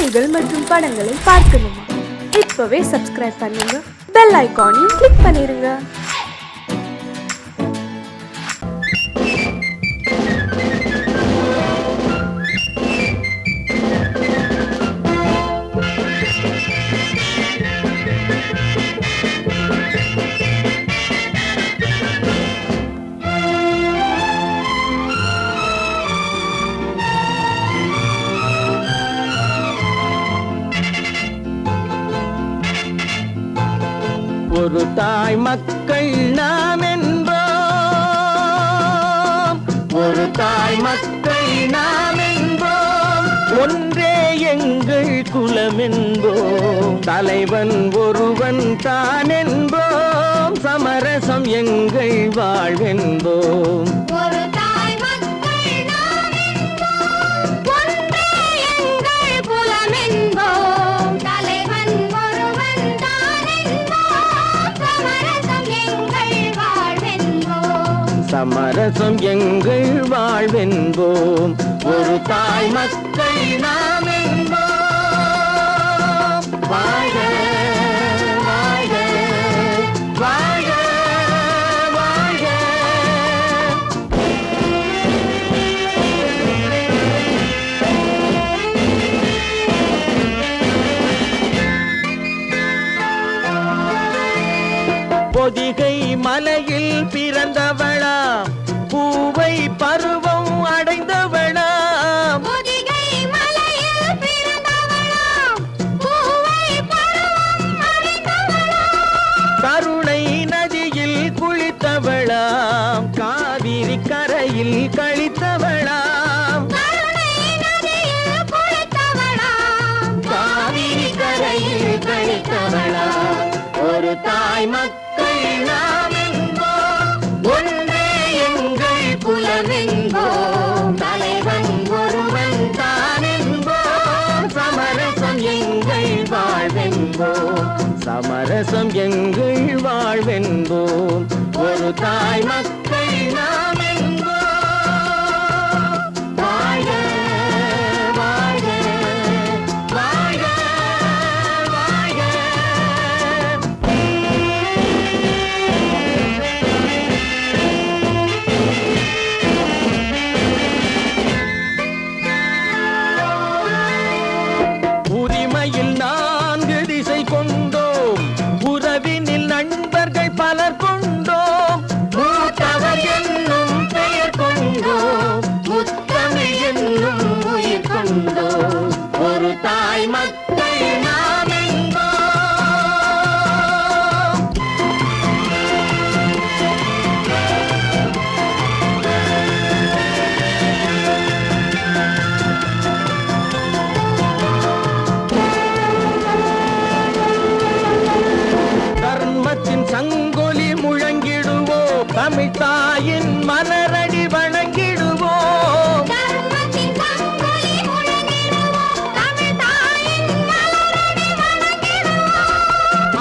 செய்திகள் மற்றும் படங்களை பார்க்கணுமா? இப்பவே சப்ஸ்கிரைப் பண்ணுங்க, பெல் ஐகானையும் கிளிக் பண்ணிருங்க. ஒரு தாய் மக்கள் நாம் என்போம், ஒரு தாய் மக்கள் நாம் என்போம், ஒன்றே எங்கள் குலம் என்போம், தலைவன் ஒருவன் தான் என்போம், சமரசம் எங்கள் வாழ்வென்போம். சமரசம் எங்கள் வாழ்வென்போம், ஒரு தாய் மக்கள் நாம் என்போம். வாழ்க வாழ்க வாழ்க வாழ்க. பொதிகை மலையில் பிறந்தவளா, பூவை பருவம் அடைந்தவளா, பொதிகை மலையில் பிறந்தவளா, பூவை பருவம் அடைந்தவளா, கருணை நதியில் குளித்தவளா, காவிரி கரையில் கழித்தவளா, கருணை நதியில் குளித்தவளா, காவிரி கரையில் கழித்தவளா, ஒரு தாய் மக்கள் நாம் என்போம், ஒன்றே எங்கள் குலம் என்போம், தலைவன் ஒருவன் தான் என்போம், சமரசம் எங்கள் வாழ்வென்போம், சமரசம் எங்கள் வாழ்வென்போம், ஒரு தாய் மக்கள் நாம் என்போம். வாழ்க வாழ்க வாழ்க வாழ்க. உரிமையில் 4 திசை கொண்டோம், உறவினில் நண்பர்கள் பலர் கொண்டோம், மூத்தவர் என்னும் பெயர் கொண்டோம், முத்தமிழ் என்னும் உயிர் கொண்டோம், ஒரு தாய் மக்கள் நாம் என்போம். தர்மத்தின் சங்கொலி முழங்கிடுவோம், தமிழ் தாயின் மலரடி வணங்கிடுவோம், தர்மத்தின் சங்கொலி முழங்கிடுவோம், தமிழ் தாயின் மலரடி வணங்கிடுவோம்,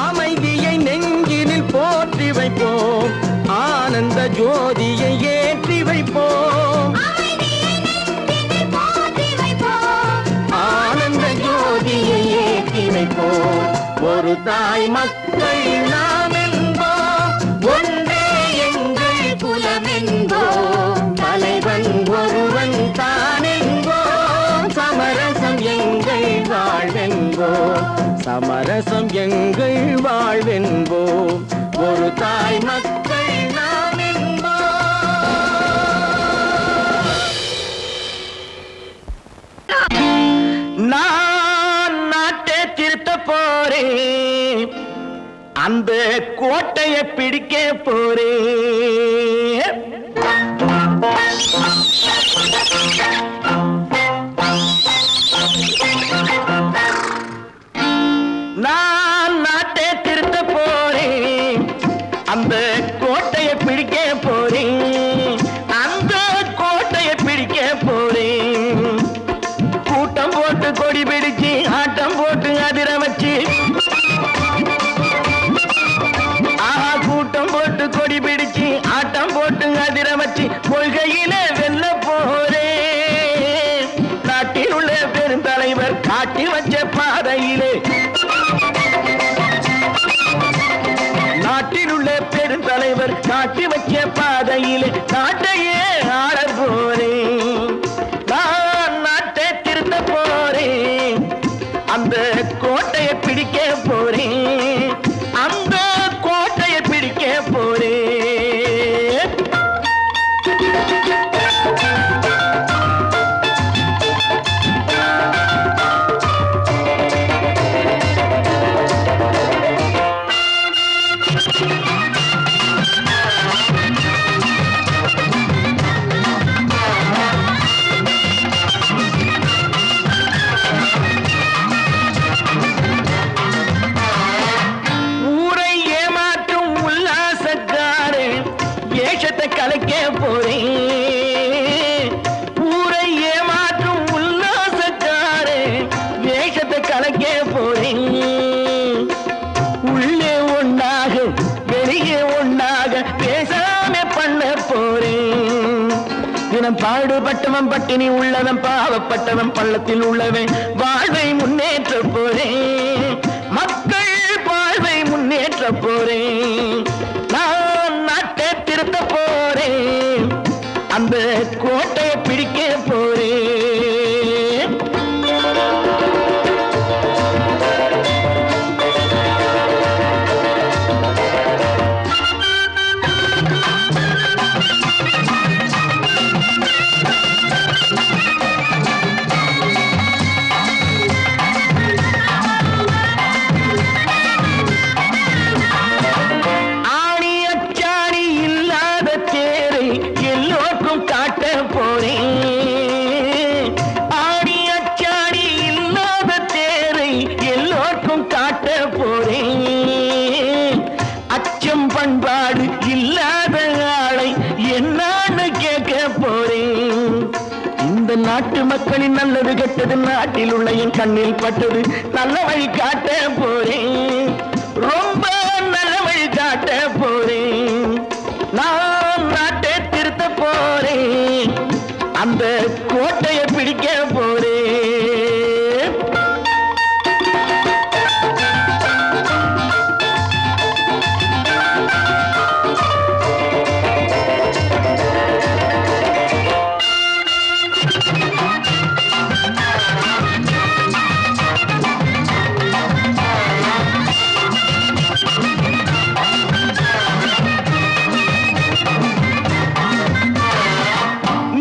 அமைதியை நெஞ்சினில் போற்றி வைப்போம், ஆனந்த ஜோதியை ஏற்றி வைப்போம், அமைதியை நெஞ்சினில் போற்றி வைப்போம், ஆனந்த ஜோதியை ஏற்றி வைப்போம், ஒரு தாய் மக்கள் நாம் என்போம், ஒன்றே எங்கள் குலம் என்போம், தலைவன் ஒருவன் தான் என்போம், சமரசம் எங்கள் வாழ்வென்போம், சமரசம் எங்கள் வாழ்வென்போம், ஒரு தாய் மக்கள் நாம் என்போம். நான் நாட்டை திருத்த போறேன், அந்த கோட்டையை பிடிக்க போறேன். நான் நாட்டை திருத்த போறேன், அந்த கோட்டையை பிடிக்க போறேன், அந்த கோட்டையை பிடிக்க போறேன். கூட்டம் போட்டு கொடி பிடிச்சு ஆட்டம் போட்டு அதிர வச்சு, ஆஹா கூட்டம் போட்டு கொடி பிடிச்சு ஆட்டம் போட்டு அதிர வச்சு, கொள்கையில வெல்ல போறேன். நாட்டில் உள்ள பெருந்தலைவர் காட்டு காட்டி வச்ச பாதையிலே நாட்டில் உள்ள பெருந்தலைவர் காட்டி வச்ச பாதையிலே நாட்டையே ஆள போறேன். நான் நாட்டை திருத்த போறேன். அந்த கோட்டையை பிடிக்க போறேன். அந்த கோட்டையை பிடிக்க போறேன். ஊரை ஏமாற்றும் உல்லாசக்காரன் வேஷத்தை கலைக்க போறேன். ஊரை ஏமாற்றும் உல்லாசக்காரன் வேஷத்தை கலைக்க போறேன். உள்ளே ஒண்ணாக வெளியே ஒண்ணாக பேசாம பண்ண போறேன். தினம் பாடுபட்டவன் பட்டினி உள்ளவன் பாவப்பட்டவன் பள்ளத்தில் உள்ளவன் வாழ்வை முன்னேற்ற போறேன். மக்கள் வாழ்வை முன்னேற்ற போறேன். நான் நாட்டை திருத்த போறேன். அந்த கோட்டையை பிடிக்க போறேன். ஆணி அச்சாணி இல்லாத தேரை எல்லோருக்கும் காட்ட போறேன். ஆணி அச்சாணி இல்லாத தேரை எல்லோருக்கும் காட்ட போறேன். அச்சம் பண்பாடு இல்லாத ஆளை என்னான்னு கேட்க போறேன். இந்த நாட்டு மக்களின் நல்லது கெட்டது நாட்டில் உள்ள என் கண்ணில் பட்டது நல்ல வழி காட்ட போறேன். ரொம்ப நல்ல வழி காட்ட போறேன். நான் நாட்டை திருத்த போறேன். அந்த கோட்டையை பிடிக்க போறேன்.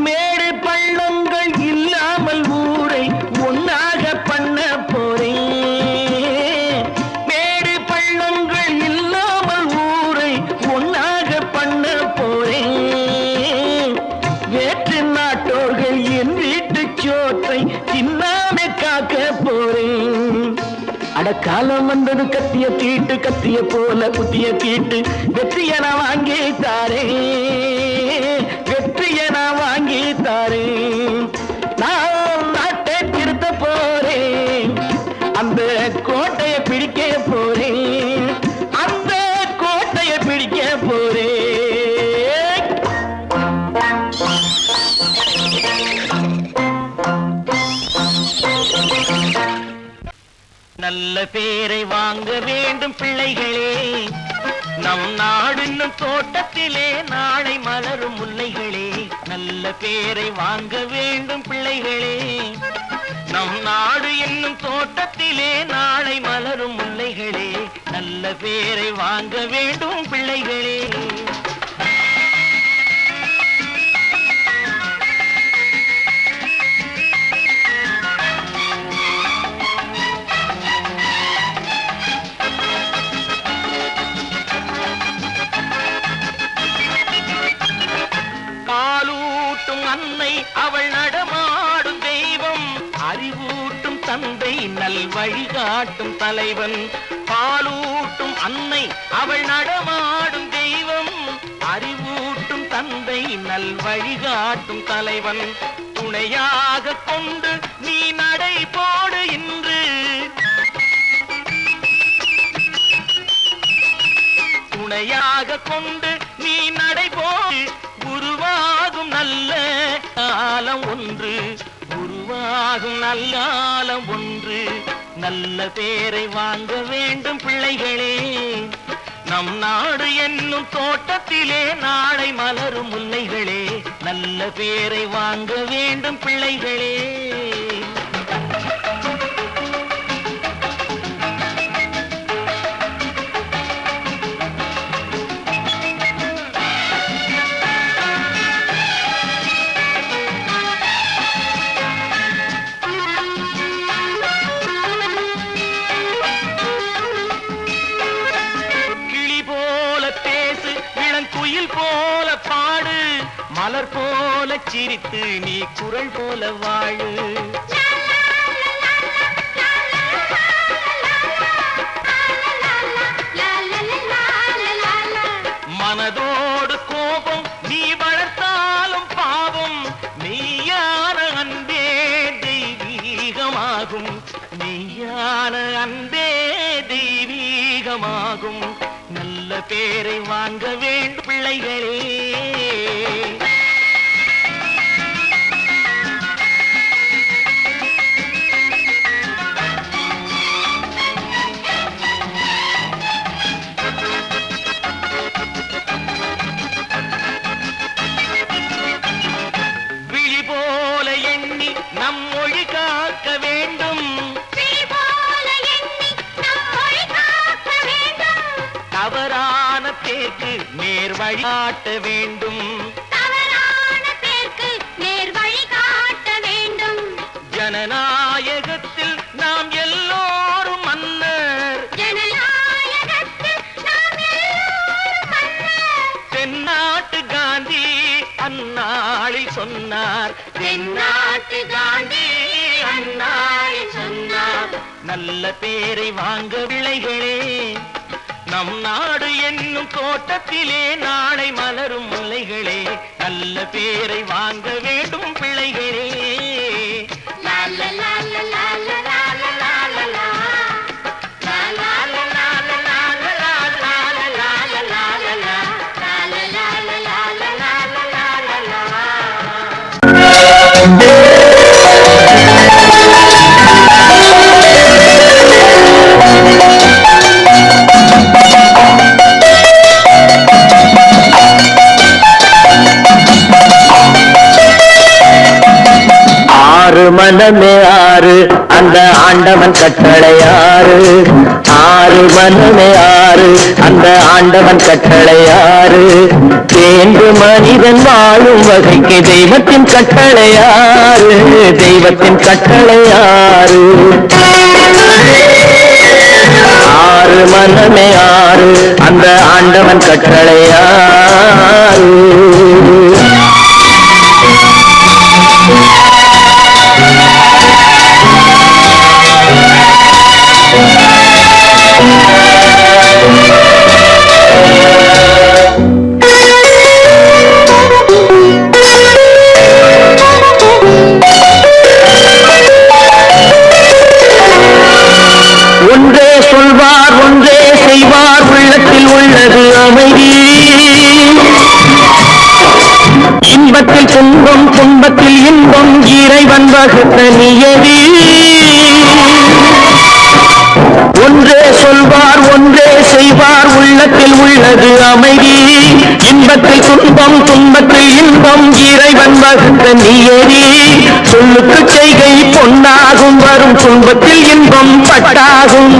மேடு பள்ளங்கள் இல்லாமல் ஊரை ஒன்னாக பண்ண போறேன். மேடு பள்ளங்கள் இல்லாமல் ஊரை ஒன்னாக பண்ண போறேன். வேற்று நாட்டோர்கள் என் வீட்டு சோற்றை தின்னாம காக்க போறேன். அடக்காலம் வந்தது கத்திய தீட்டு கத்திய போல குத்திய தீட்டு வெற்றியை நான் வாங்கி தாரேன். வெற்றியை நான் வாங்கி தாரேன். நான் நாட்டை திருத்த போறேன். அந்த கோட்டையை பிடிக்க போறேன். அந்த கோட்டையை பிடிக்க போறேன். நல்ல பேரை வாங்க வேண்டும் பிள்ளைகளே. நம் நாடு என்னும் தோட்டத்திலே நாளை மலரும் முல்லைகளே. நல்ல பேரை வாங்க வேண்டும் பிள்ளைகளே. நம் நாடு என்னும் தோட்டத்திலே நாளை மலரும் முல்லைகளே. நல்ல பேரை வாங்க வேண்டும் பிள்ளைகளே. பாலூட்டும் அன்னை அவள் நடமாடும் தெய்வம். அறிவூட்டும் தந்தை நல் வழிகாட்டும் தலைவன். பாலூட்டும் அன்னை அவள் நடமாடும் தெய்வம். அறிவூட்டும் தந்தை நல் வழிகாட்டும் தலைவன். துணையாக கொண்டு நீ நடை போடு இன்று. துணையாக கொண்டு நீ நடை போடு. உருவாகும் நல்ல காலம் ஒன்று. உருவாகும் ஆகும் நல்லாலம் ஒன்று நல்ல பேரை வாங்க வேண்டும் பிள்ளைகளே நம் நாடு என்னும் தோட்டத்திலே நாளை மலரும் முல்லைகளே நல்ல பேரை வாங்க வேண்டும் பிள்ளைகளே போல பாடு மலர் போல சிரித்து நீ குரல் போல வாழு மனதோடு கோபம் நீ வளர்த்தாலும் பாவம் மெய்யான அன்பே தெய்வீகமாகும் மெய்யான அன்பே தெய்வீகமாகும் நல்ல பேரை வாங்க வேண்டும் பிள்ளைகளே விழி போல எண்ணி நம் மொழி காக்க வேண்டும் தவறான பேருக்கு நேர் வழி காட்ட வேண்டும் ஜனநாயகத்தில் நாம் எல்லோரும் மன்னர் தென்னாட்டு காந்தி அந்நாளில் சொன்னார் தென்னாட்டு காந்தி அந்நாளில் சொன்னார் நல்ல பேரை வாங்க பிள்ளைகளே நம் நாடு என்னும் தோட்டத்திலே நாளை மலரும் முல்லைகளே நல்ல பேரை வாங்க வேண்டும் பிள்ளைகளே மனமே ஆறு அந்த ஆண்டவன் கட்டளையாறு ஆறு மனமே ஆறு அந்த ஆண்டவன் கட்டளையாறு தேர்ந்து மனிதன் வாழும் வகைக்கு தெய்வத்தின் கட்டளையாறு தெய்வத்தின் கட்டளையாறு ஆறு மனமே ஆறு அந்த ஆண்டவன் கட்டளையாறு ஒன்றே சொல்வார் ஒன்றே செய்வார் உள்ளத்தில் உள்ளது அமைதி இன்பத்தில் துன்பம் துன்பத்தில் இன்பம் இறைவன் வகுத்த நியதி ஒன்றே சொல்வார் ஒன்றே செய்வார் உள்ளத்தில் உள்ளது அமைதி இன்பத்தில் துன்பம் துன்பத்தில் இன்பம் இறைவன் வகுத்த நியதி சொல்லுக்கு செய்கை பொன்னாகும் வரும் துன்பத்தில் இன்பம் பட்டாகும்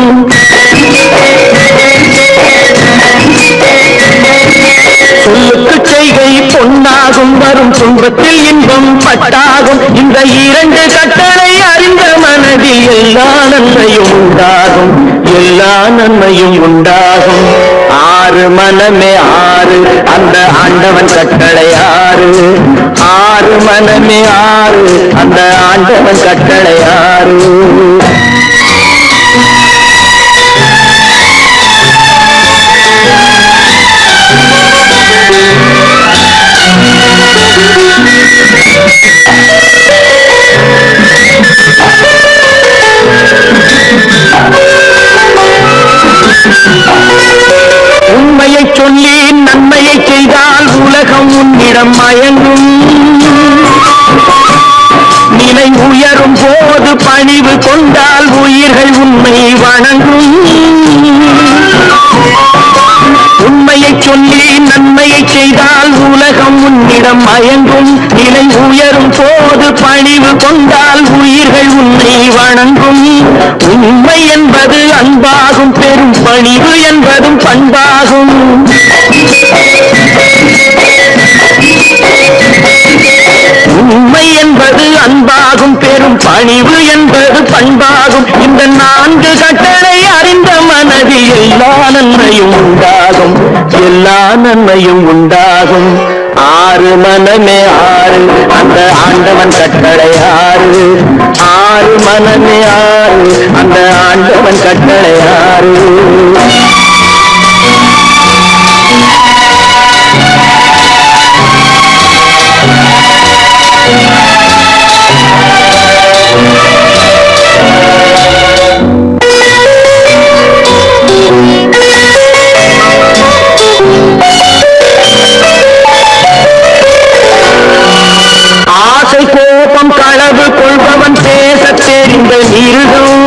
சொல்லுக்கு செய்கை பொன்னாகும் வரும் துன்பத்தில் இன்பம் பட்டாகும் இந்த இரண்டு கட்டளை அறிந்த மனதில் எல்லா நன்மையும் உண்டாகும் எல்லா நன்மையும் உண்டாகும் ஆறு மனமே ஆறு அந்த ஆண்டவன் கட்டளை ஆறு ஆறு மனமே ஆறு அந்த ஆண்டவன் கட்டளை ஆறு உண்மையை சொல்லி நன்மையை செய்தால் உலகம் உன்னிடம் மயங்கும் நிலை உயரும் போது உயிர்கள் உன்னை வணங்கும். உண்மையை சொல்லி நன்மையை செய்தால் உலகம் உன்னிடம் மயங்கும். நிலை உயரும் போது பணிவு கொண்டால் உயிர்கள் உன்னை வணங்கும். உண்மை என்பது அன்பாகும், பெரும் பணிவு என்பதும் பண்பாகும். உண்மை என்பது அன்பாகும், பெரும் பணிவு என்பது பண்பாகும். இந்த 4 கட்டளை அறிந்த மனதில் எல்லா நன்மையும் உண்டாகும், எல்லா நன்மையும் உண்டாகும். 6 மனமே 6 அந்த ஆண்டவன் கட்டளை 6. 6 மனமே 6 அந்த ஆண்டவன் கட்டளை 6. ஆசை கோபம் களவு கொள்பவன் பேசத் தெரிந்த மிருகம்.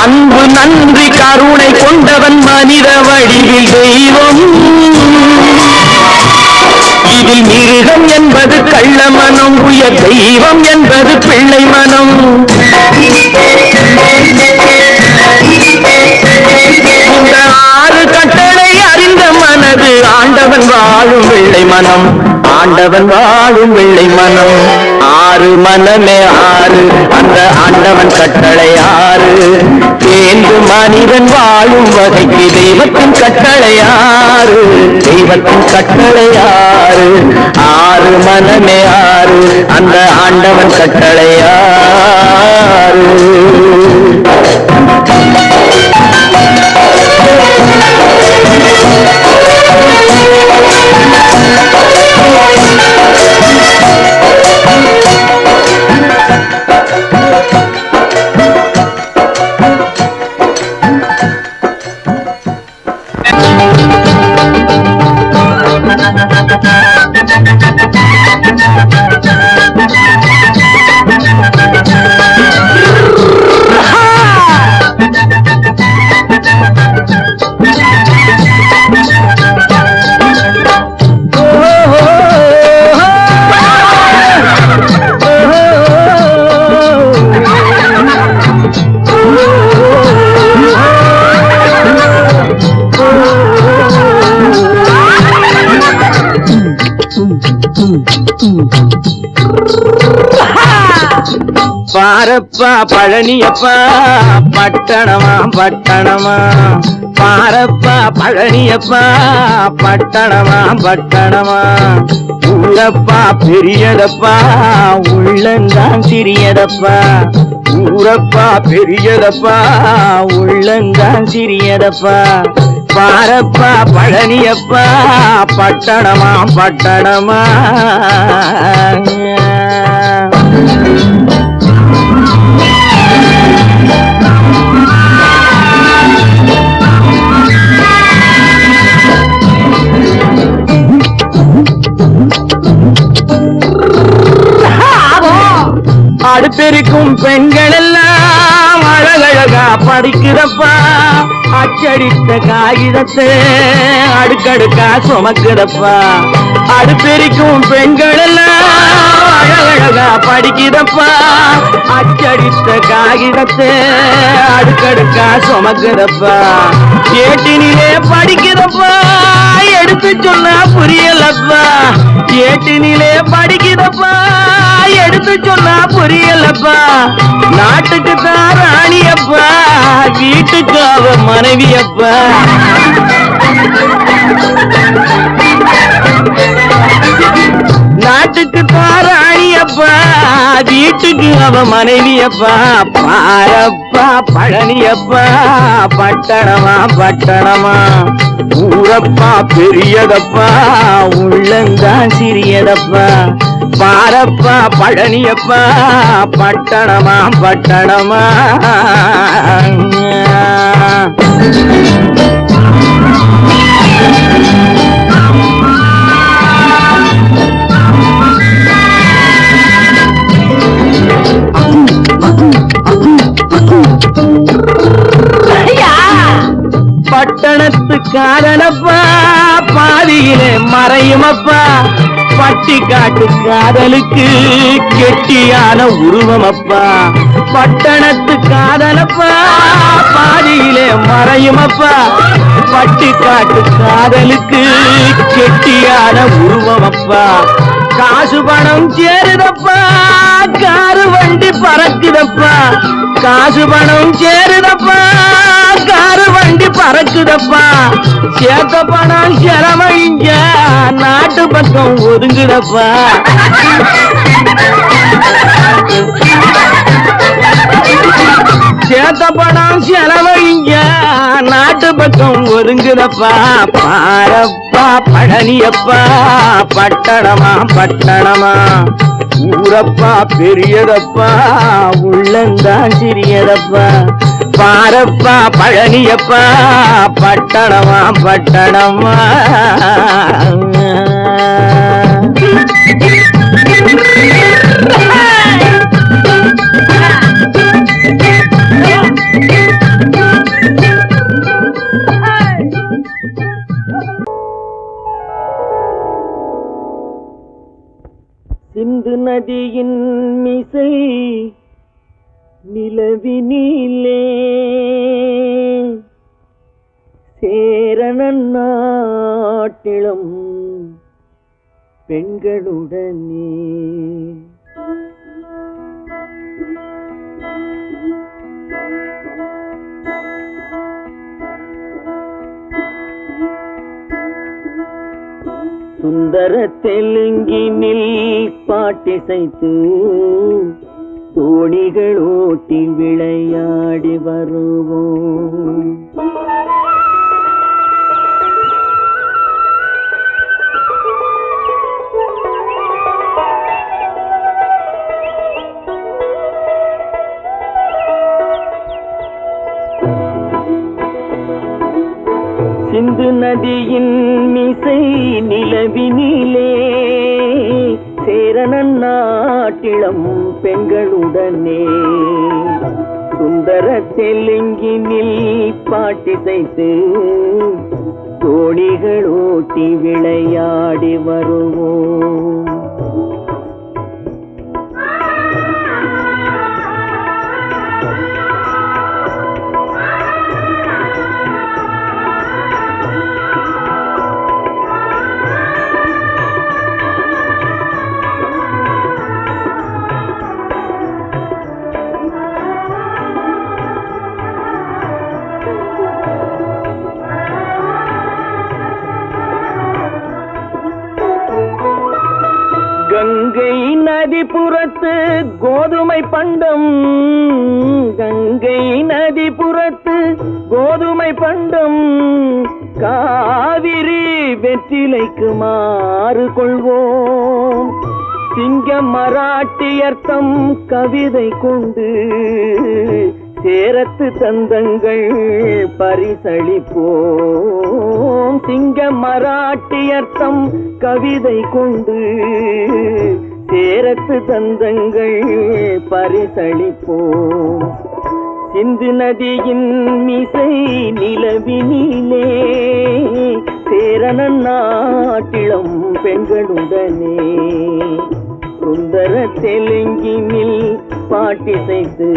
அன்பு நன்றி கருணை கொண்டவன் மனித வடிவில் தெய்வம். இதில் மிருகம் என்பது கள்ள மனம், உயர் தெய்வம் என்பது பிள்ளை மனம். இந்த 6 கட்டளை அறிந்த மனது ஆண்டவன் வாழும் வெள்ளை மனம், ஆண்டவன் வாழும் வெள்ளை மனம். 6 மனமே 6 அந்த ஆண்டவன் கட்டளை 6. தேர்ந்து மனிதன் வாழும் வகைக்கு தெய்வத்தின் கட்டளை 6, தெய்வத்தின் கட்டளை 6. 6 மனமே 6 அந்த ஆண்டவன் கட்டளை 6. பாரப்பா பழனியப்பா பட்டணமா பட்டணமா, பாரப்பா பழனியப்பா பட்டணமா பட்டணமா. ஊரப்பா பெரியதப்பா உள்ளந்தான் சிறியதப்பா, ஊரப்பா பெரியதப்பா உள்ளந்தான் சிறியதப்பா. பாரப்பா பழனியப்பா பட்டணமா பட்டணமா. அடுப்பெருக்கும் பெண்கள் எல்லாம் அழகழகா படிக்கிறப்பா, அச்சடித்த காகிதத்தை அடுக்கடுக்கா சுமக்குதப்பா. அடுப்பெருக்கும் பெண்கள் எல்லாம் அழகழகா படிக்கிறப்பா, அச்சடித்த காகிதத்தை அடுக்கடுக்கா சுமக்குதப்பா. ஏட்டினிலே படிக்கிறப்பா எடுத்து சொன்னா புரியலப்பா, ஏட்டினிலே படிக்கிறப்பா எடுத்து சொன்னா புரியலப்பா. நாட்டுக்கு தான் ராணியப்பா, வீட்டுக்கு அவ மனைவியப்பா. நாட்டுக்கு தான் ராணியப்பா, வீட்டுக்கு அவ மனைவியப்பா. பாரப்பா பழனியப்பா பட்டணமா பட்டணமா. ஊரப்பா பெரியதப்பா உள்ளந்தான் சிறியதப்பா. பாரப்பா பழனியப்பா பட்டணமா பட்டணமா. பட்டணத்து காதலப்பா பாதியிலே மறையுமப்பா பட்டி காட்டு காதலுக்கு கெட்டியான உருவமப்பா பட்டணத்து காதலப்பா பாதியிலே மறையுமப்பா பட்டி காட்டு காதலுக்கு கெட்டியான உருவமப்பா காசு பணம் சேருதப்பா காரு வண்டி பறக்குதப்பா காசு பணம் சேருதப்பா காரு வண்டி பறக்குதப்பா சேத்த பணம் செலவழிங்க நாட்டு பக்கம் ஒதுங்குதப்பா சேத்த பணம் செலவழிங்க நாட்டு பக்கம் ஒதுங்குதப்பா பாரப்பா பழனியப்பா பட்டணமா பட்டணமா ஊரப்பா பெரியதப்பா உள்ளந்தான் சிறியதப்பா பாரப்பா பழனியப்பா பட்டணமா பட்டணமா சிந்து நதியின் மிசை நிலவினிலே சேரணன் நாட்டிலும் பெண்களுடனே சுந்தர தெலுங்கினில் பாட்டிசைத்து தோணிகள் ஓட்டி விளையாடி வருவோம் சிந்து நதியின் மிசை நிலவினிலே சேரணன் நாட்டிளம் பெண்களுடனே சுந்தர தெலுங்கினில் பாட்டிசைத்து தோணிகள் ஓட்டி விளையாடி வருவோம் கங்கை நதிபுறத்து கோதுமை பண்டம் கங்கை நதிபுறத்து கோதுமை பண்டம் காவிரி வெற்றிலைக்கு மாறு கொள்வோம் சிங்க மராட்டியர்த்தம் கவிதை கொண்டு சேரத்து தந்தங்கள் பரிசளிப்போம் சிங்க மராட்டியர்த்தம் கவிதை கொண்டு சேரத்து தந்தங்கள் பரிசளிப்போம் சிந்து நதியின் மிசை நிலவினிலே சேரணன் நாட்டிளம் பெண்களுடனே சுந்தர தெலுங்கினில் பாட்டிசைத்து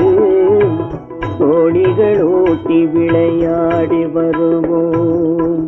தோணிகள் ஓட்டி விளையாடி வருவோம்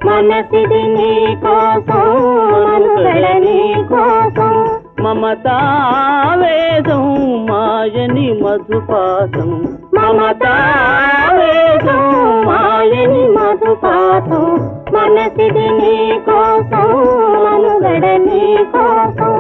మనసిది నీ కోసం మనుగడ నీ కోసం మమతావేదం మాయని మధుపాసం మమతావేదం మాయని మధుపాసం మనసిది నీ కోసం మనుగడ నీ కోసం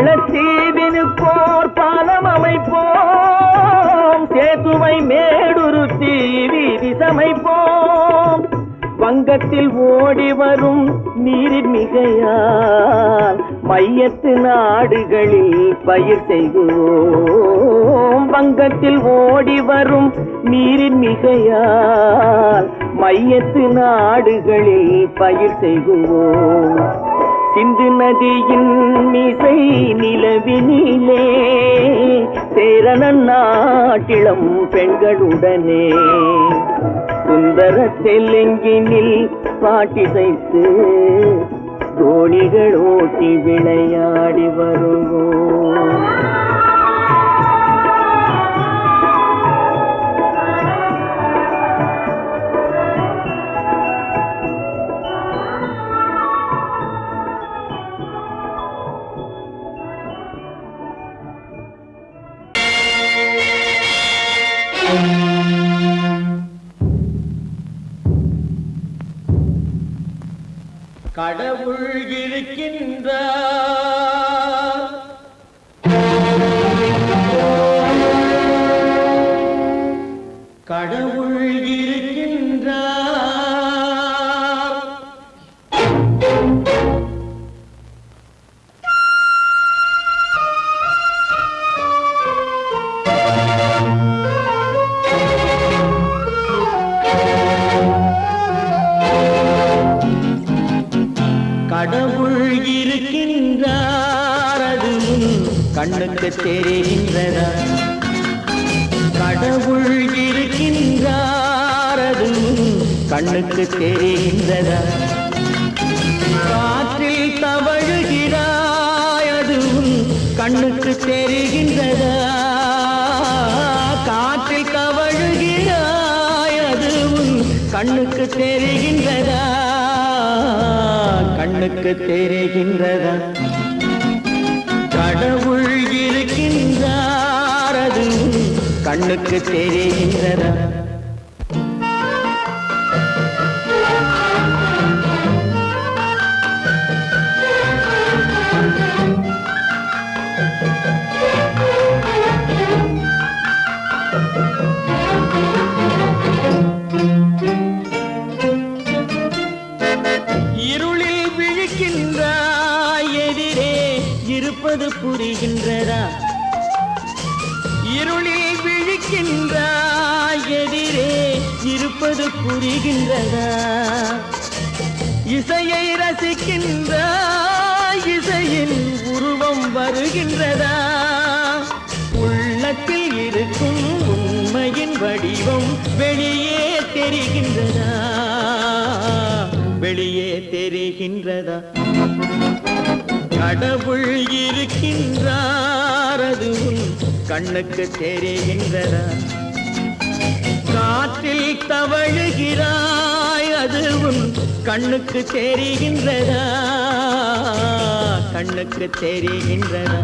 மாலத்தீவினுக்கோர் பாலம் அமைப்போம், சேதுவை மேடுருத்தி வீதி சமைப்போம். வங்கத்தில் ஓடி வரும் நீரின் மிகையால் மையத்து நாடுகளில் பயிர் செய்வோம். வங்கத்தில் ஓடி வரும் நீரின் மிகையால் மையத்து நாடுகளில் பயிர் செய்வோம். சிந்து நதியின் மிசை நிலவினிலே சேரணன் நாட்டிளம் பெண்களுடனே சுந்தர தெலுங்கினில் பாட்டிசைத்து தோணிகள் ஓட்டி விளையாடி வருவோம். கடவுள் இருக்கின்றார், கடவுள் இருக்கின்றார். கடவுள் இருக்கின்றார், அது கண்ணுக்கு தெரிகின்றதா? கடவுள் இருக்கின்றார், அது கண்ணுக்கு தெரிகின்றதா? காற்றில் தவழுகிறாய், அது கண்ணுக்கு தெரிகின்றதா? காற்றில் தவழுகிறாய், அது கண்ணுக்கு தெரிகின்றதா? கண்ணுக்கு தெரிகின்றதா? கடவுள் இருக்கின்றார், அது கண்ணுக்கு தெரிகின்றதா? இருப்பது புரிகின்றதா? இருளில் விழிக்கின்றாய், எதிரே இருப்பது புரிகின்றதா? இசையை ரசிக்கின்றாய், இசையின் உருவம் வருகின்றதா? உள்ளத்தில் இருக்கும் உண்மையின் வடிவம் வெளியே தெரிகின்றதா? வெளியே தெரிகின்றதா? கடவுள் இருக்கின்றார், அது கண்ணுக்கு தெரிகின்றதா? காற்றில் தவழுகிறாய், அது கண்ணுக்கு தெரிகின்றதா? கண்ணுக்கு தெரிகின்றதா?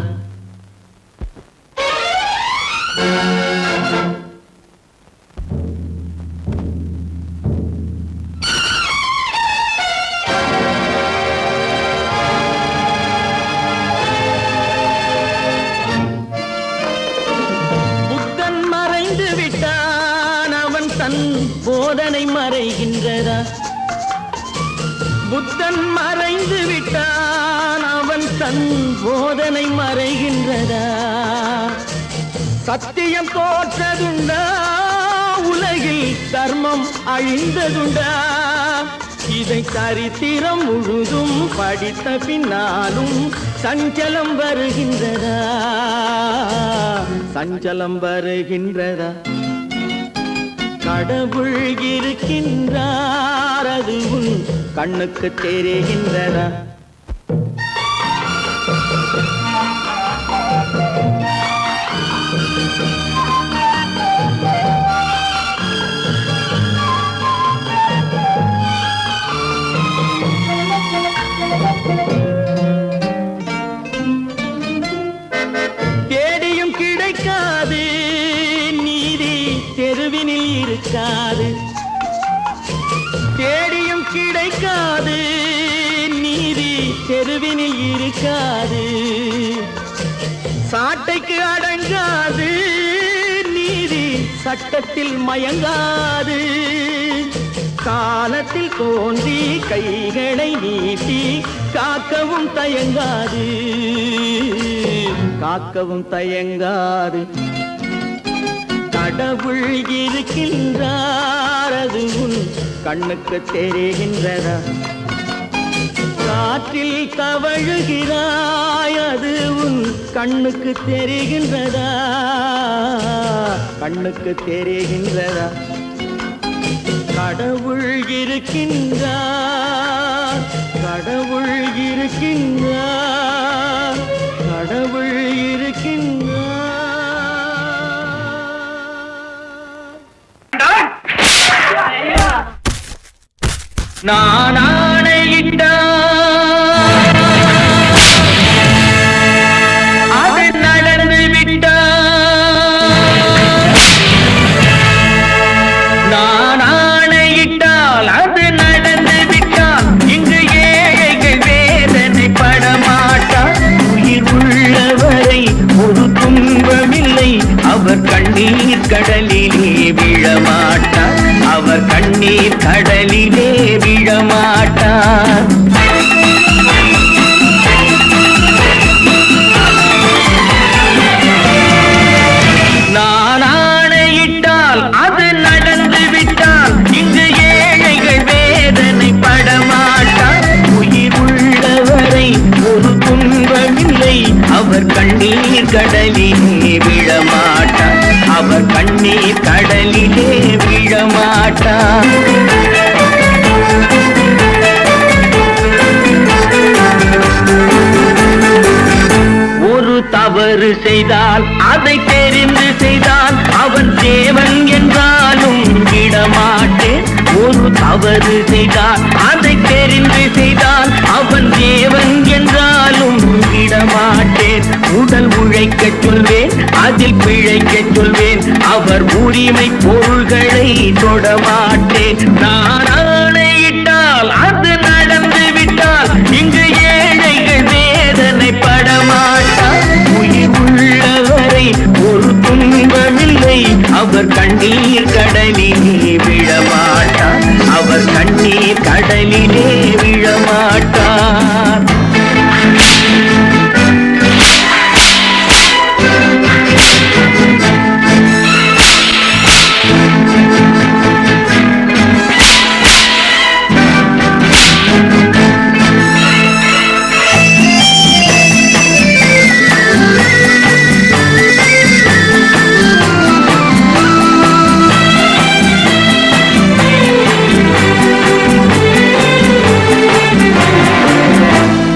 போதனை மறைகின்றதா? புத்தன் மறைந்து விட்டான், அவன் தன் போதனை மறைகின்றதா? சத்தியம் தோற்றதுண்டா? உலகில் தர்மம் அழிந்ததுண்டா? இதை சரித்திரம் முழுதும் படித்த பின்னாலும் சஞ்சலம் வருகின்றதா? சஞ்சலம் வருகின்றதா? கடவுள் இருக்கின்றார், அது கண்ணுக்கு தெரிகின்றதா? தேடியும் கிடைக்காது நீதி, தெருவினில் இருக்காது. தேடியும் கிடைக்காது நீதி, தெருவினில் இருக்காது. சாட்டைக்கு அடங்காது நீதி சட்டத்தில் மயங்காது காலத்தில் தோன்றி கைகளை நீட்டி காக்கவும் தயங்காது காக்கவும் தயங்காது கடவுள் இருக்கின்றார் அது உன் கண்ணுக்கு தெரிகின்றதா காற்றில் தவழுகிறாய் அது உன் கண்ணுக்கு தெரிகின்றதா கண்ணுக்கு தெரிகின்றதா கடவுள் இருக்கின்றார் கடவுள் இருக்கின்றார் கடவுள் இருக்கின்றார் நான் ஆணையிட்டார் அது நடந்து விட்டார் நான் ஆணையிட்டால் அது நடந்து விட்டால் இங்கு ஏழைகள் வேதனை படமாட்டார் உயிர் உள்ளவரை ஒரு துன்பமில்லை அவர் கண்ணீர் கடலிலே விழமாட்டார் அவர் கண்ணீர் கடலிலே விழமாட்டார் நான் ஆணையிட்டால் அது நடந்து விட்டால் இங்கு ஏழைகள் வேதனை படமாட்டார் உயிர் உள்ளவரை ஒரு துன்பமில்லை அவர் கண்ணீர் கடலிலே விழமாட்டார் அவர் கண்ணீர் கடலிலே விழமாட்டார் ஒரு தவறு செய்தால் அதை தெரிந்து செய்தால் அவன் தேவன் என்றாலும் விடமாட்டேன் ஒரு தவறு செய்தால் அதை தெரிந்து செய்தால் அவன் தேவன் என்றாலும் விடமாட்டேன் உடல் உழைக்கச் சொல்வேன் அதில் பிழைக்கச் சொல்வேன் அவர் உரிமை பொருள்களை தொடமாட்டேன் நான் ஆணையிட்டால் அது நடந்து விட்டால் இங்கு ஏழைகள் வேதனை படமாட்டார் உயிர் உள்ளவரை ஒரு துன்பமில்லை அவர் கண்ணீர் கடலிலே விழமாட்டார் அவர் கண்ணீர் கடலிலே விழமாட்டார்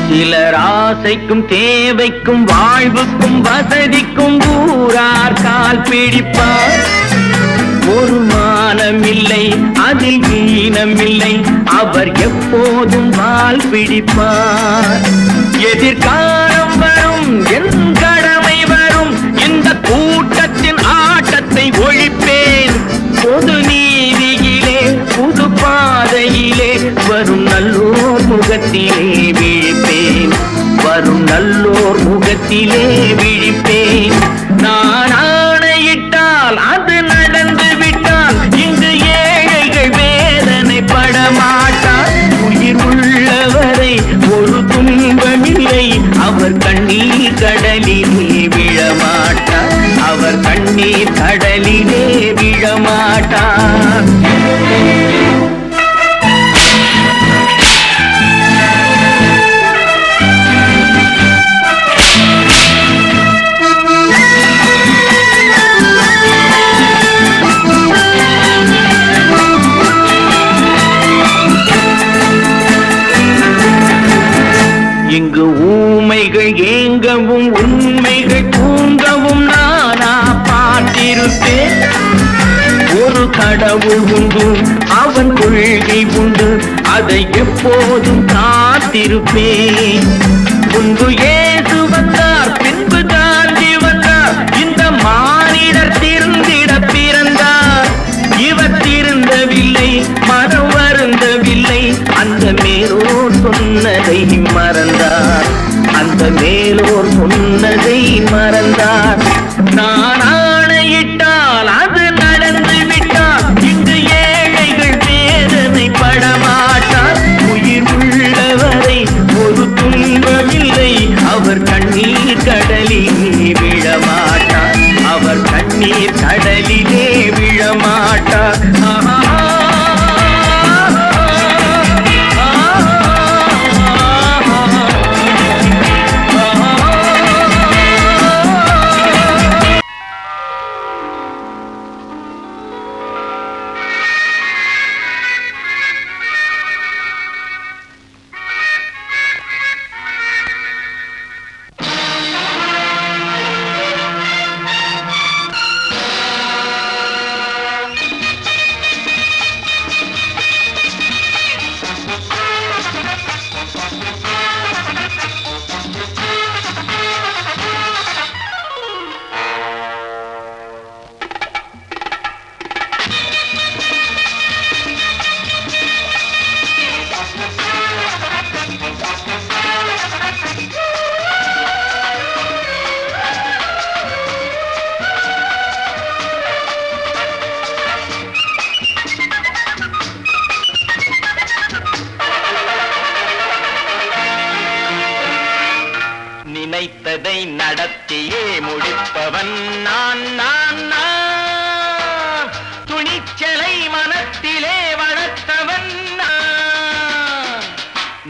சிலர் ஆசைக்கும் தேவைக்கும் வாழ்வுக்கும் வசதிக்கும் ஊரார் கால் பிடிப்பார் ஒரு மானம் இல்லை அதில் ஈனம் இல்லை அவர் எப்போதும் வால் பிடிப்பார் எதிர்காலம் வரும் என் கடமை வரும் இந்த கூட்டத்தின் ஆட்டத்தை ஒழிப்பேன் பொது நீதியிலே புது பாதையிலே வரும் நல்லோர் முகத்திலே விழிப்பேன் வரும் நல்லோர் முகத்திலே விழிப்பேன் நான் ஆணையிட்டால் அது நடந்து விட்டால் இங்கு ஏழைகள் வேதனை படமாட்டார் உயிர் உள்ளவரை ஒரு துன்பமில்லை அவர் கண்ணீர் கடலிலே விழமாட்டார் அவர் கண்ணீர் கடலிலே விழமாட்டார் இங்கு ஊமைகள் ஏங்கவும் உண்மைகள் தூங்கவும் நானா பார்த்திருப்பேன் ஒரு கடவுள் உண்டு அவன் கொள்கை உண்டு அதை எப்போதும் காத்திருப்பேன் முன்பு ஏசு வந்தார் பின்பு காந்தி வந்தார் இந்த மானிடர் திருந்திட பிறந்தார் இவர் திருந்தவில்லை மனம் வருந்தவில்லை அந்த மேலோர் சொன்னதை மறந்தார் அந்த மேலோர் சொன்னதை மறந்தார். நான் ஆணையிட்டால் அது நடந்து விட்டால் இங்கு ஏழைகள் வேதனை படமாட்டார். உயிர் உள்ளவரை ஒரு துன்பமில்லை, அவர் கண்ணீர் கடலிலே விழமாட்டார். அவர் கண்ணீர் கடலிலே விழமாட்டார். நினைத்ததை நடத்தியே முடிப்பவன் நான் நான் நான். துணிச்சலை மனத்திலே வளர்த்தவன் நான்.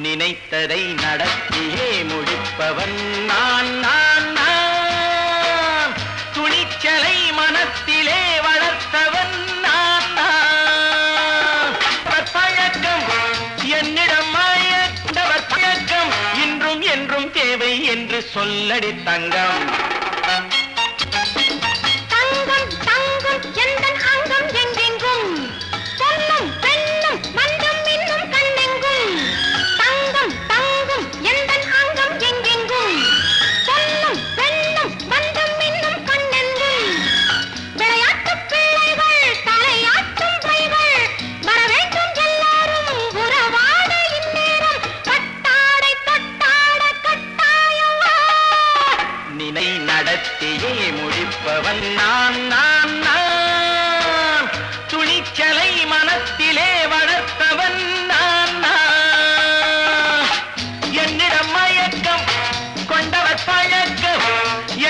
நினைத்ததை நடத்தியே முடிப்பவன் நான் நான் நான். துணிச்சலை மனத்திலே வளர்த்தவன் நான் நான். பழக்கம் என்னிடம் மாயவர் பழக்கம் இன்றும் என்றும் தேவை என்று சொல்லடி தங்கம். தங்கம் தங்கம் எந்தன் அங்கம் எங்கெங்கும் பொன்னும் பெண்ணும் மந்தம் இன்னும் கண்ணெங்கும். தங்கம் தங்கம் எந்தன் அங்கம் எங்கெங்கும் பொன்னும் பெண்ணும் மந்தம் இன்னும் கண்ணெங்கும். விளையாட்டு பிள்ளைகள் தலையாட்டும் பைகள் வர வேண்டும் எல்லாரும் உறவாட இந்நேரம். கட்டாடை தொட்டாட கட்டாயவா. நினை நடத்தியே முடிப்பவன் நான் நான் நான். துணிச்சலை மனத்திலே வளர்த்தவன் நான் நான். என்னிடம் மயக்கம் கொண்டவர் பழக்கம்,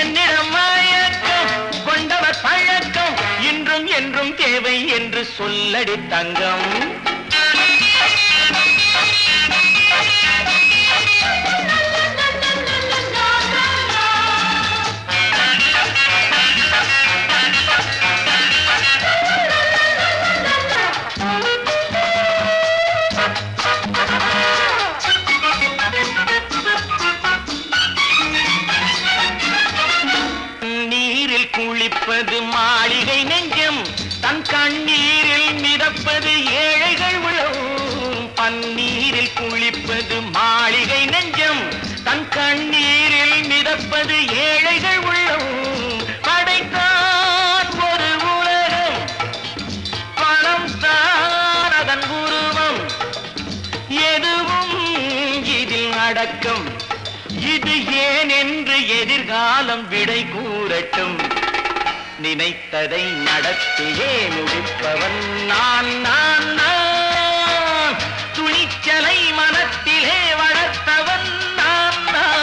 என்னிடம் மயக்கம் கொண்டவர் பழக்கம் இன்றும் என்றும் தேவை என்று சொல்லடி தங்கம். நீரில் குளிப்பது மாளிகை நெஞ்சம், தன் கண்ணீரில் மிதப்பது ஏழைகள் உளம். பன்னீரில் குளிப்பது மாளிகை நெஞ்சம், தன் கண்ணீரில் மிதப்பது ஏழைகள் உள்ளம். படைத்தான் ஒரு உலகம், பணம் தான் அதன் உருவம். எதுவும் இதில் அடக்கம். இது ஏன் என்று எதிர்காலம் விடை கூறட்டும். நினைத்ததை நடத்தியே முடிப்பவன் நான் நான் நான். துணிச்சலை மனத்திலே வளர்த்தவன் நான் நான்.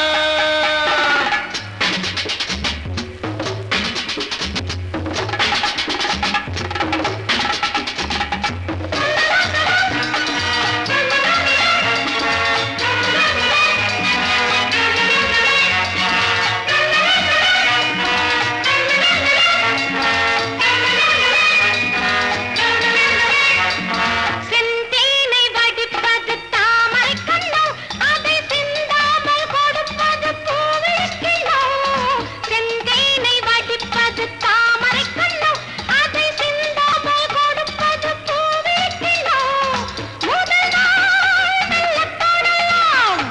செந்தேனை வடிப்பது தாமரை கண்ணோ, அதை சிந்தாமல் கொடுப்பது பூவிளக்கிலோ. செந்தேனை வடிப்பது தாமரை கண்ணோ, அதை சிந்தாமல் கொடுப்பது பூவிளக்கிலோ. முதல் நாள் மெல்ல தொடலாம்,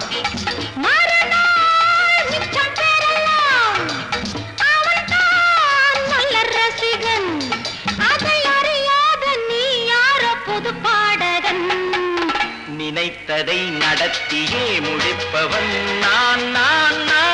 மறுநாள் மிச்சம் பெறலாம். அவன்தான் நல்ல ரசிகன், அதை அறியாத நீ யாரோ புது பாடகன். நினைத்ததை நடத்தியே முடிப்பவன் நான் நான் நான்.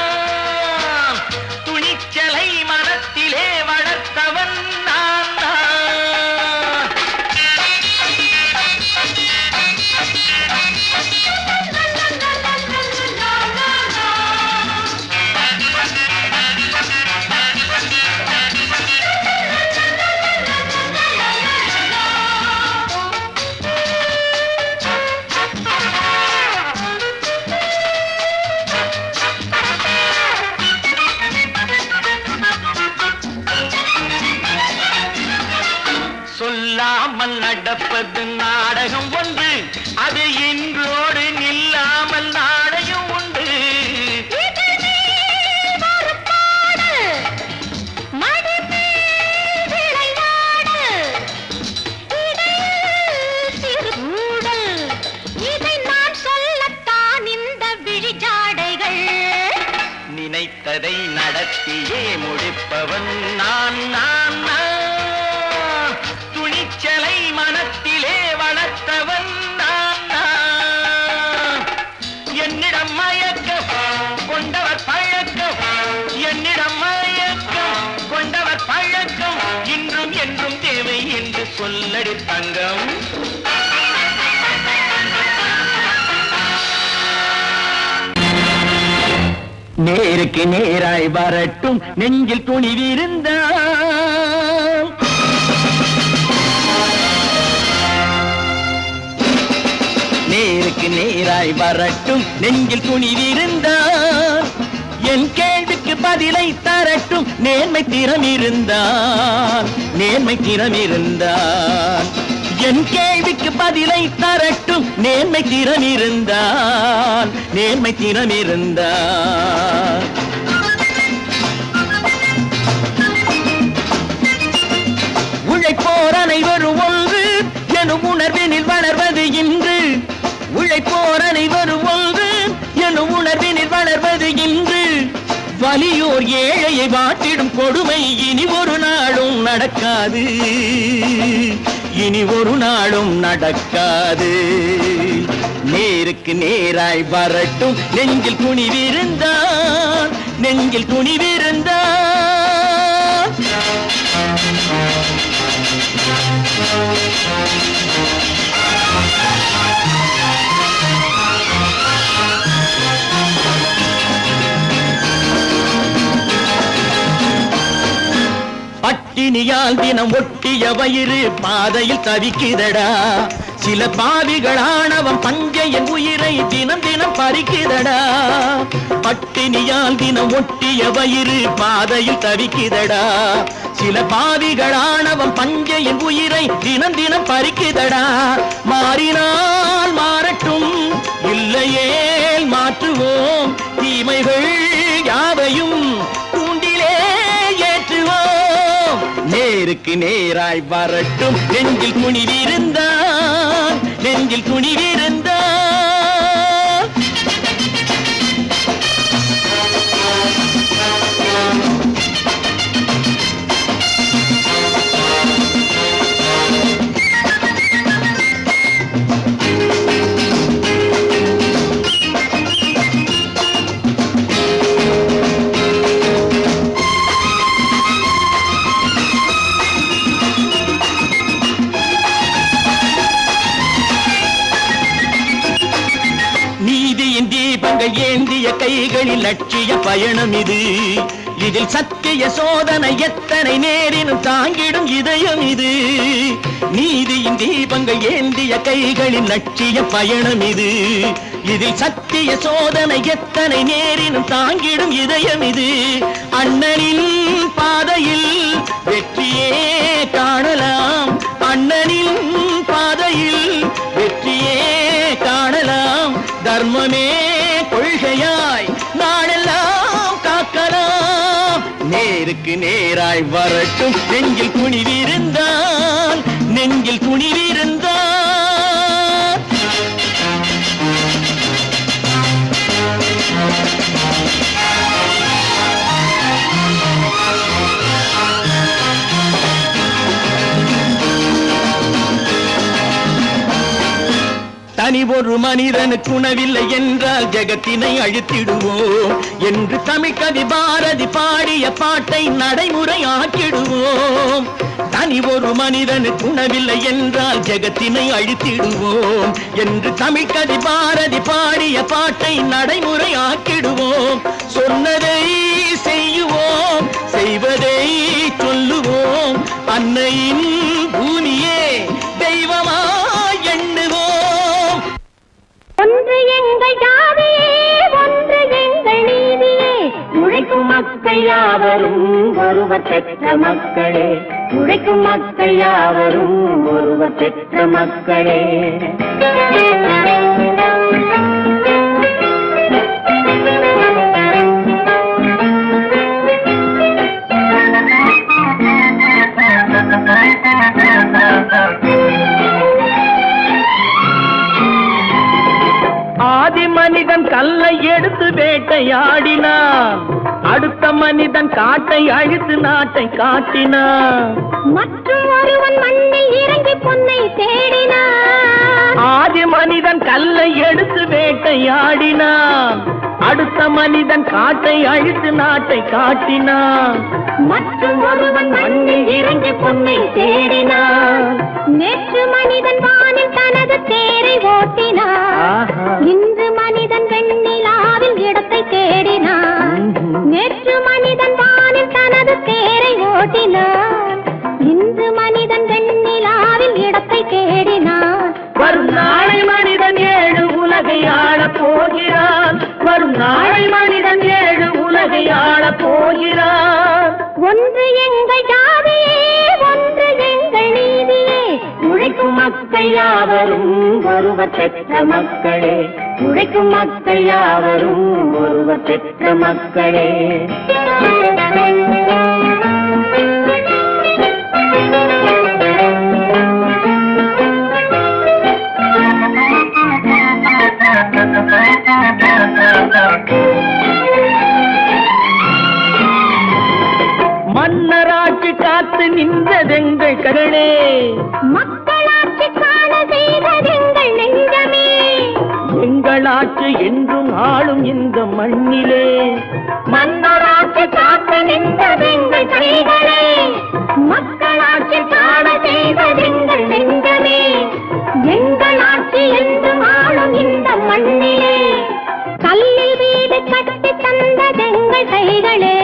நில்லாமல் நடப்பது நாடகம் ஒன்று, அது இன்றோடு நில்லாமல் நாடகம் உண்டு. நினைத்ததை நடத்தியே முடிப்பவன் நான் நான் நான். துணிச்சலை மனத்திலே வளர்த்தவன் நான் நான். என்னிடம் மயக்கம் கொண்டவர் பழக்கம், என்னிடம் மயக்கம் கொண்டவர் பழக்கம், இன்றும் என்றும் தேவை என்று சொல்லடி தங்கம். நேருக்கு நேராய் வரட்டும் நெஞ்சில் துணிவிருந்தால், நேருக்கு நேராய் வரட்டும் நெஞ்சில் துணிவிருந்தால், என் கேள்விக்கு பதிலை தரட்டும் நேர்மை திறம் இருந்தால், நேர்மை திறம் இருந்தால். என் கேள்விக்கு பதிலை தரட்டும் நேர்மை திறம் இருந்தால், நேர்மை திறம் இருந்தால். உழைப்போர் அனைவரும் ஒன்று எனும் உணர்வினில் வளர்வது இன்று, உழைப்போர் அனைவரும் ஒன்று எனும் உணர்வினில் வளர்வது இன்று. வலியோர் ஏழையை வாட்டிடும் கொடுமை இனி ஒரு நாளும் நடக்காது, இனி ஒரு நாளும் நடக்காது. நேருக்கு நேராய் வரட்டும் நெஞ்சில் துணிவிருந்தால், நெஞ்சில் துணிவிருந்தால். பட்டினியால் தினம் ஒட்டிய வயிறு பாதையில் தவிக்குதடா, சில பாவிகள் ஆணவம் பஞ்சையின் உயிரை தினம் தினம் பறிக்குதடா. பட்டினியால் தினம் ஒட்டிய வயிறு பாதையில் தவிக்குதடா, சில பாவிகள் ஆணவம் பஞ்சையின் உயிரை தினம் தினம் பறிக்குதடா. மாறினால் மாறட்டும், இல்லையேல் மாற்றுவோம், தீமைகள் யாவையும் தூண்டிலே ஏற்றுவோம். நேருக்கு நேராய் வரட்டும் நெஞ்சில் துணிவிருந்தால், நெஞ்சில் துணிவிருந்தால். ஏந்திய கைகளில் லட்சிய பயணம் இது, இதில் சத்திய சோதனை எத்தனை நேரினும் தாங்கிடும் இதயம் இது. நீதியின் தீபங்கள் ஏந்திய கைகளில் லட்சிய பயணம் இது, இதில் சத்திய சோதனை எத்தனை நேரினும் தாங்கிடும் இதயம் இது. அண்ணனின் பாதையில் வெற்றியே காணலாம், அண்ணனின் பாதையில் வெற்றியே காணலாம். தர்மமே கொள்கையாய் நாடெல்லாம் காக்கலாம். நேருக்கு நேராய் வரட்டும் நெஞ்சில் துணிவிருந்தால், நெஞ்சில் துணிவிருந்தால். தனி ஒரு மனிதனுக்கு உணவில்லை என்றால் ஜெகத்தினை அழித்திடுவோம் என்று தமிழ் கவி பாரதி பாடிய பாட்டை நடைமுறை ஆக்கிடுவோம். தனி ஒரு மனிதனுக்கு உணவில்லை என்றால் ஜெகத்தினை அழித்திடுவோம் என்று தமிழ் கவி பாரதி பாடிய பாட்டை நடைமுறை ஆக்கிடுவோம். சொன்னதை செய்யுவோம், செய்வதை சொல்லுவோம், அன்னையின் பூமியே தெய்வமாய் எண்ணுவோம். ஒன்று எங்கள் ஜாதியே, ஒன்று எங்கள் நீதியே, உழைக்கும் மக்கள் மக்கள் யாவரும் ஒருவர் பெற்ற மக்களே, உழைக்கும் மக்கள் யாவரும் ஒருவர் பெற்ற மக்களே. ஆதி மனிதன் கல்லை எடுத்து வேட்டையாடினான், அடுத்த மனிதன் காட்டை அழித்து நாட்டை காட்டினான். மற்றும் ஒருவன் மண்ணில் இறங்கி பொன்னை தேடினான். ஆதி மனிதன் கல்லை எடுத்து வேட்டையாடினான், அடுத்த மனிதன் காட்டை அழித்து நாட்டை காட்டினான். மற்றும் ஒருவன் மண்ணில் இறங்கி பொன்னை தேடினான். நேற்று மனிதன் வானில் தனது தேரை ஓட்டினான், இன்று மனிதன் வெண்ணிலாவில் இடத்தை தேடினான். நேற்று மனிதன் வானில் தனது தேரை ஓட்டினான், இன்று மனிதன் வெண்ணிலாவில் இடத்தை தேடினான். வரும் நாளை மனிதன் 7 உலகை ஆளப் போகிறான், வரும் நாளை மனிதன் 7 உலகை ஆளப் போகிறான். ஒன்று எங்கள் ஜாதியே, ஒன்று எங்கள் நீதியே, உழைக்கும் மக்கள் யாவரும் ஒருவர் பெற்ற மக்களே, உழைக்கும் மக்கள் யாவரும் ஒருவர் பெற்ற மக்களே. மன்னராட்சி காத்து நின்றதெங்கள் கரணே, மக்களாட்சி காண செய்ததெங்கள் நெஞ்சமே, எங்களாட்சி என்றும் ஆளும் இந்த மண்ணிலே. மன்னராட்சி காத்து நின்றதெங்கள் கைகளே, மக்களாட்சி காண செய்ததெங்கள் நெஞ்சமே, எங்களாட்சி என்றும் ஆளும் இந்த மண்ணிலே. கல்லில் வீடு கட்டி தந்ததெங்கள் கைகளே,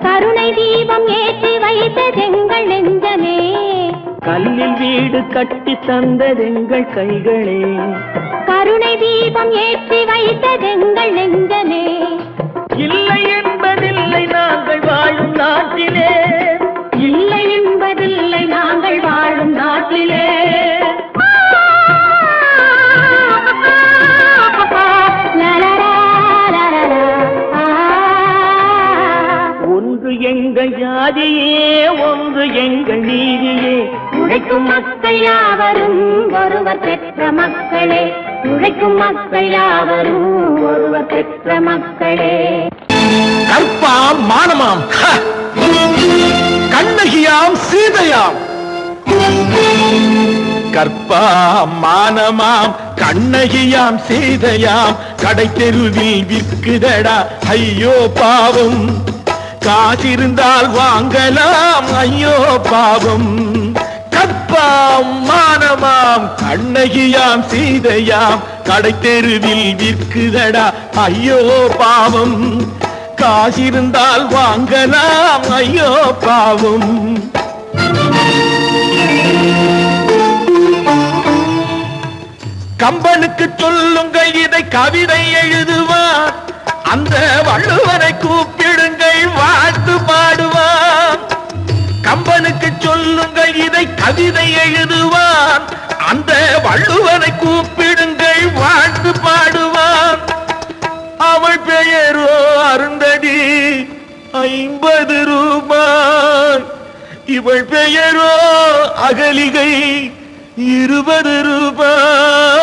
கருணை தீபம் ஏற்றி வைத்ததெங்கள் நெஞ்சமே. கல்லில் வீடு கட்டி தந்ததெங்கள் கைகளே, கருணை தீபம் ஏற்றி வைத்ததெங்கள் நெஞ்சமே. இல்லை என்பதில்லை நாங்கள் வாழும் நாட்டிலே, இல்லை என்பதில்லை நாங்கள் வாழும் நாட்டிலே. ஒன்று எங்கள் ஜாதியே, ஒன்று எங்கள் நீதியே, உழைக்கும் மக்கள் யாவரும் ஒருவர் பெற்ற மக்களே, உழைக்கும் மக்கள் யாவரும் ஒருவர் பெற்ற மக்களே. கற்பாம் மானமாம், கண்ணகியாம் சீதையாம். கற்பாம் மானமாம், கண்ணகியாம் சீதையாம், கடை தெருவில் விற்குதடா ஐயோ பாவம். காசிருந்தால் வாங்கலாம் ஐயோ பாவம். கற்பாம் மானமாம், கண்ணகியாம் சீதையாம், கடை தெருவில் விற்குதடா ஐயோ பாவம். காசிருந்தால் வாங்கலாம் ஐயோ பாவம். கம்பனுக்கு சொல்லுங்கள் இதை கவிதை எழுதுவான், அந்த வள்ளுவரை கூப்பிடுங்கள் வாழ்த்து பாடுவான். கம்பனுக்கு சொல்லுங்கள் இதை கவிதை எழுதுவான், அந்த வள்ளுவரை கூப்பிடுங்கள் வாழ்த்து பாடுவான். அவள் பெயரோ அருந்ததி 50 ரூபாய், இவள் பெயரோ அகலிகை 20 ரூபாய்.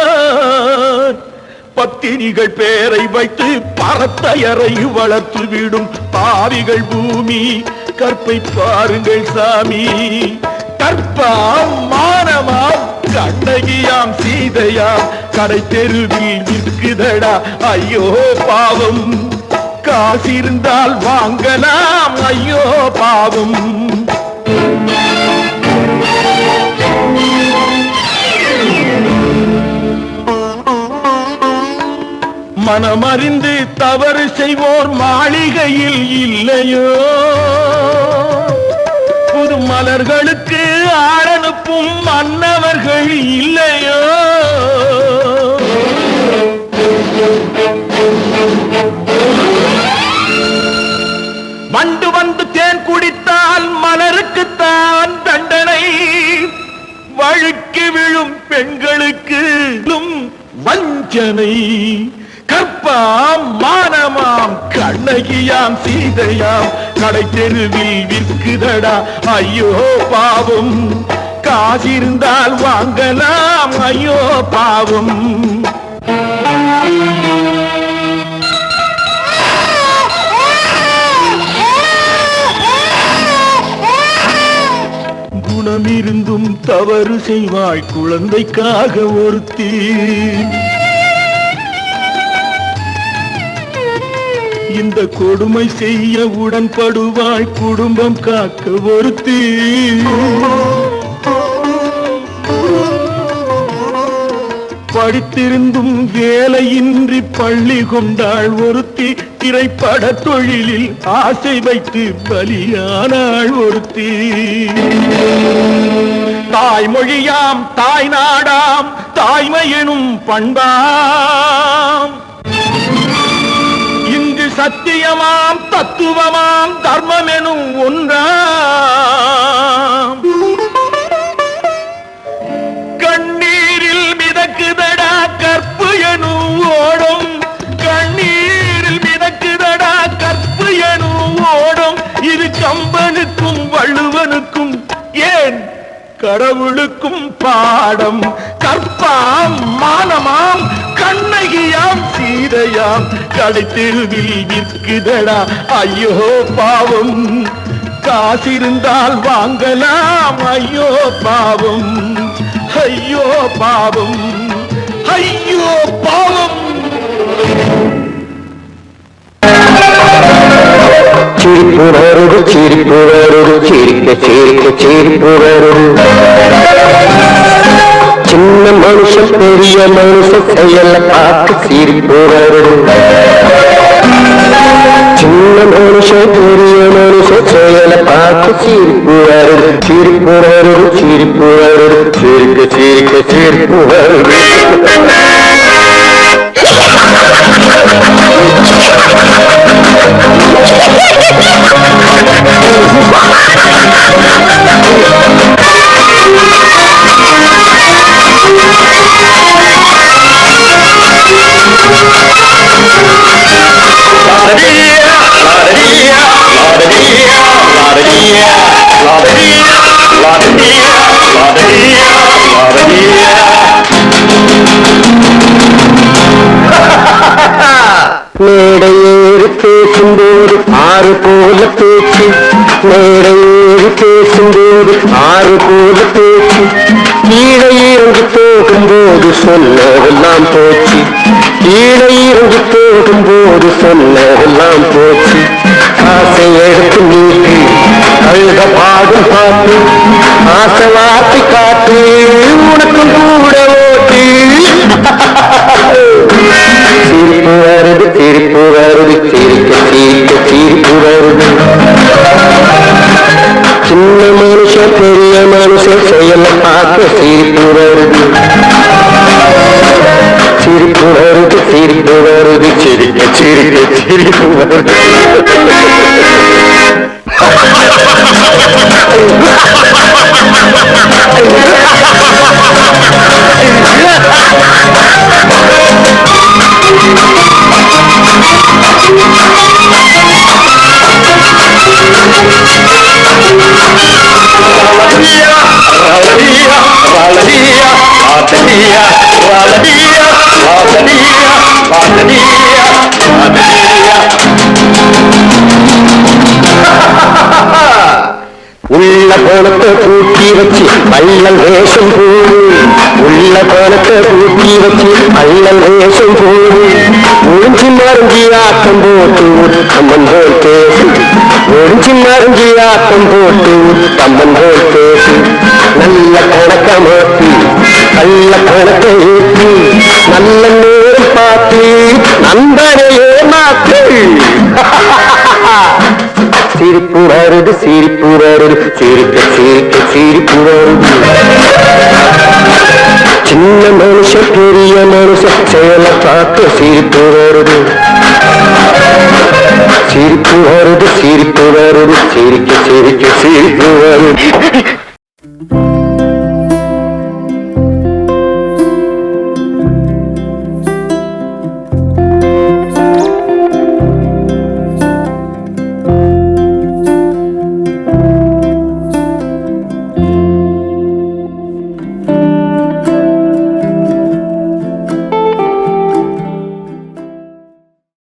பத்தினிகள் பேரை வைத்து பரத்தையரை வளர்த்து விடும் பாவிகள் பூமி, கற்பை பாருங்கள் சாமி. கற்பாம் மானமாம், கண்ணகியாம் சீதையாம், கடை தெருவில் விற்குதடா ஐயோ பாவம். காசிருந்தால் வாங்கலாம் ஐயோ பாவம். மனமறிந்து தவறு செய்வோர் மாளிகையில் இல்லையோ, புது மலர்களுக்கு ஆளனுப்பும் மன்னவர்கள் இல்லையோ. வண்டு வந்து தேன் குடித்தால் மலருக்குத்தான் தண்டனை, வழுக்கி விழும் பெண்களுக்கு வஞ்சனை. கற்பாம் மானமாம் கண்ணகியாம் சீதையாம் கடை தெருவில் விற்குதடா ஐயோ பாவம். காசிருந்தால் வாங்கலாம் ஐயோ பாவம். குணமிருந்தும் தவறு செய்வாள் குழந்தைக்காக ஒருத்தி. இந்த கொடுமை செய்ய உடன்படுவாள் குடும்பம் காக்க ஒருத்தி. படித்திருந்தும் வேலையின்றி பள்ளி கொண்டாள் ஒருத்தி. திரைப்பட தொழிலில் ஆசை வைத்து பலியானாள் ஒருத்தி. தாய்மொழியாம் தாய் நாடாம் தாய்மையெனும் பண்பாம், இங்கு சத்தியமாம் தத்துவமாம் தர்மமெனும் ஒன்றாம். கண்ணீரில் மிதக்குதடா கற்பு எனும் ஓடும், கண்ணீரில் மிதக்குதடா கற்பு எனும் ஓடும். இது கம்பனுக்கும் வள்ளுவனுக்கும் ஏன் கடவுளுக்கும் பாடம். கற்பாம் மானமாம் கண்ணகியாம் சீதையாம் கடை தெருவில் விற்குதடா ஐயோ பாவம். காசிருந்தால் வாங்கலாம் ஐயோ பாவம். ஐயோ பாவம், ஐயோ பாவம். சிரிப்பு வருது சிரிப்பு வருது சிரிக்க சிரிக்க சிரிப்பு வருது. சின்ன மனுஷன் பெரிய மனுஷன் செயல பார்த்து சிரிப்பு வருது. சின்ன மனுஷன் பெரிய மனுஷன் செயல பார்த்து சிரிப்பு வருது. சிரிப்பு வருது சிரிப்பு வருது சிரிக்க சிரிக்க சிரிப்பு வருது. மேடையேறி பேசும்போது ஆறு போல பேச்சு, மேடையேறி பேசும்போது ஆறு போல பேச்சு. கீழே இறங்கி போகும்போது சொன்னதெல்லாம் போச்சு, கீழே இறங்கி போகும்போது சொன்னதெல்லாம் போச்சு. ஆசை எடுத்து நீட்டு அழுத பாடும் பாட்டு, ஆசை வார்த்தை காட்டு உனக்கும் கூட ஓட்டு. சிரிப்பு வருது சிரிப்பு வருது சிரிக்க சிரிக்க சிரிப்பு வருது. சின்ன மனுஷன் பெரிய மனுஷன் செயல பார்க்க சிரிப்பு வருது. சிரிப்பு வருது சிரிப்பு வருது சிரிக்க சிரிக்க சிரிப்பு வருது. உள்ள கோலத்தை பூட்டி வச்சு பள்ளல் வேஷம் போடு, உள்ள கோலத்தை பூட்டி வச்சு பள்ளல் வேஷம் போடு. ஒழிஞ்சி மறைஞ்சி ஆட்டம் போட்டு உத்தம்மன் போல் பேசு, ஒழிஞ்சி மறைஞ்சி ஆட்டம் போட்டு உத்தம்மன் போல் பேசு. நல்ல கணக்க மாத்தி நல்ல கணக்கை ஏற்றி நல்ல நேரம் பார்த்து நண்பனையே மாத்து. சிரிப்பு வருது சிரிப்பு வருது சிரிக்க சிரிக்க சிரிப்பு வருது. சின்ன மனுஷன் பெரிய மனுஷன் செயல பார்க்க சிரிப்பு வருது. சிரிப்பு வருது சிரிப்பு வருது சிரிக்க சிரிக்க சிரிப்பு வருது